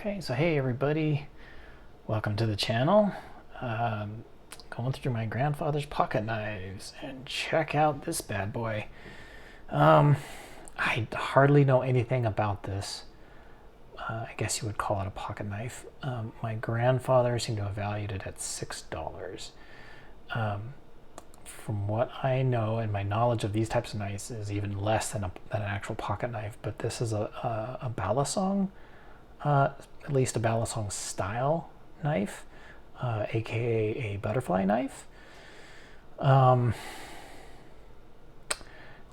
Okay, so hey everybody, welcome to the channel. Going through my grandfather's pocket knives, and check out this bad boy. I hardly know anything about this. I guess you would call it a pocket knife. My grandfather seemed to have valued it at $6. From what I know, and my knowledge of these types of knives is even less than an actual pocket knife, but this is a Balisong, at least a Balisong style knife, aka a butterfly knife. Got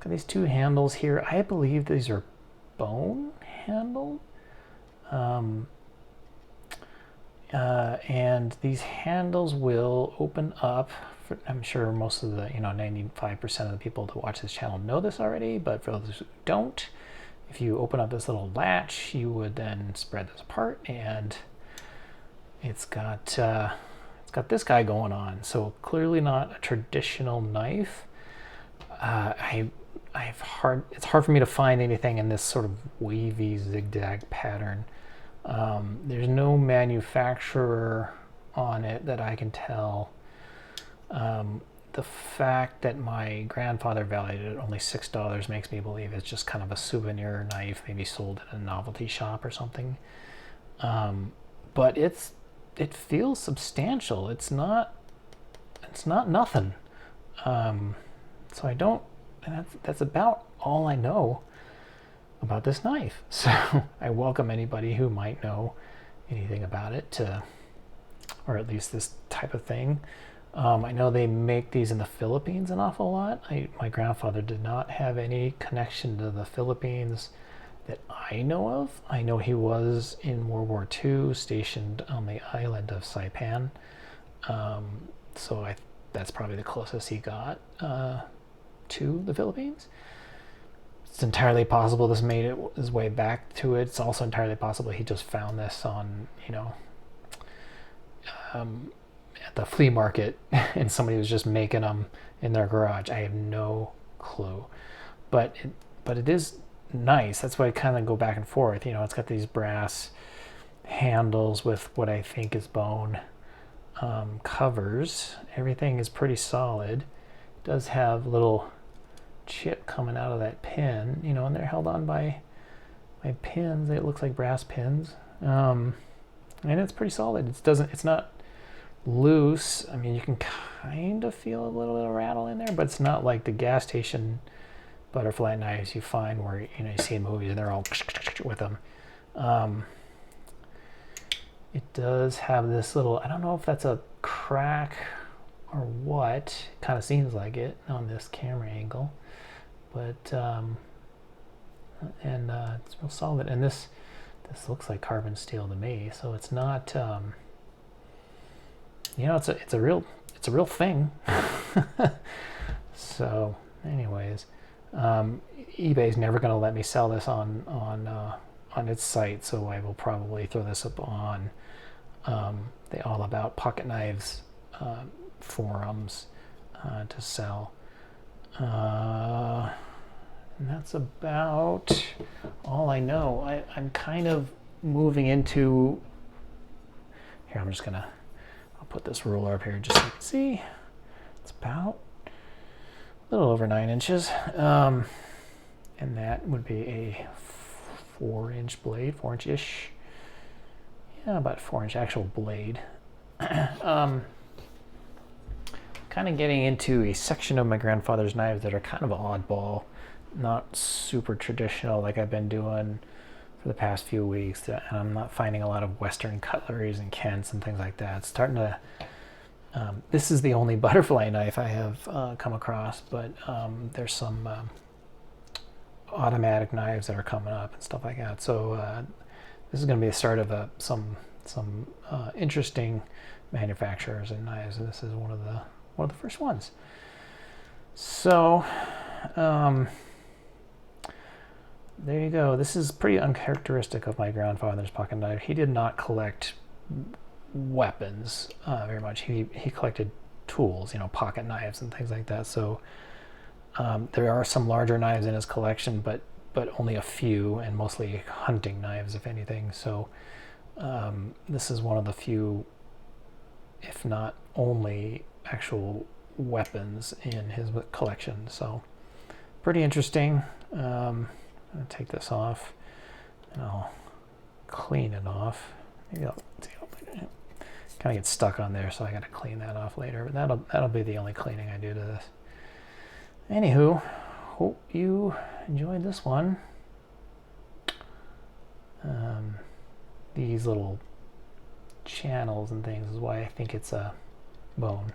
these two handles here. I believe these are bone handled. And these handles will open up. I'm sure most of the 95% of the people that watch this channel know this already, but for those who don't, if you open up this little latch, you would then spread this apart, and it's got this guy going on. So clearly not a traditional knife. It's hard for me to find anything in this sort of wavy zigzag pattern. There's no manufacturer on it that I can tell. The fact that my grandfather valued it at only $6 makes me believe it's just kind of a souvenir knife, maybe sold in a novelty shop or something. But it feels substantial. It's not nothing. So I don't. And that's about all I know about this knife. So I welcome anybody who might know anything about it or at least this type of thing. I know they make these in the Philippines an awful lot. My grandfather did not have any connection to the Philippines that I know of. I know he was in World War II stationed on the island of Saipan. So that's probably the closest he got to the Philippines. It's entirely possible this made his way back to it. It's also entirely possible he just found this on, at the flea market and somebody was just making them in their garage. I have no clue, but it is nice. That's why I kind of go back and forth. It's got these brass handles with what I think is bone covers. Everything is pretty solid. It does have little chip coming out of that pin, and they're held on by pins. It looks like brass pins, and it's pretty solid. It's not loose. I mean, you can kind of feel a little bit of rattle in there, but it's not like the gas station butterfly knives you find where you see in movies and they're all with them. It does have this little, I don't know if that's a crack or what. It kind of seems like it on this camera angle, but it's real solid. And this looks like carbon steel to me, so it's not. It's a real thing. So, anyways, eBay's never going to let me sell this on its site, so I will probably throw this up on the All About Pocket Knives forums to sell. And that's about all I know. I'm kind of moving into here. I'll put this ruler up here just so you can see. It's about a little over 9 inches. And that would be a 4-inch blade, 4-inch-ish. Yeah, about 4-inch actual blade. Kind of getting into a section of my grandfather's knives that are kind of oddball, not super traditional like I've been doing for the past few weeks, and I'm not finding a lot of Western cutleries and Kents and things like that. It's starting to. This is the only butterfly knife I have come across, but there's some automatic knives that are coming up and stuff like that. So this is going to be the start of some interesting manufacturers and knives, and this is one of the first ones. So. There you go. This is pretty uncharacteristic of my grandfather's pocket knife. He did not collect weapons very much. He collected tools, pocket knives and things like that. So there are some larger knives in his collection, but only a few, and mostly hunting knives, if anything. So This is one of the few, if not only, actual weapons in his collection. So pretty interesting. I'm going to take this off and I'll clean it off. Maybe I'll kind of get stuck on there, so I got to clean that off later. But that'll be the only cleaning I do to this. Anywho, hope you enjoyed this one. These little channels and things is why I think it's a bone.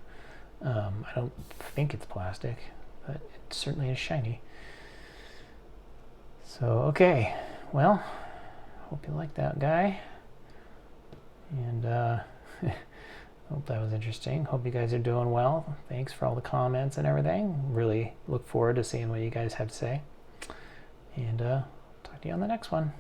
I don't think it's plastic, but it certainly is shiny. So, okay, well, hope you like that guy. And hope that was interesting. Hope you guys are doing well. Thanks for all the comments and everything. Really look forward to seeing what you guys have to say. And talk to you on the next one.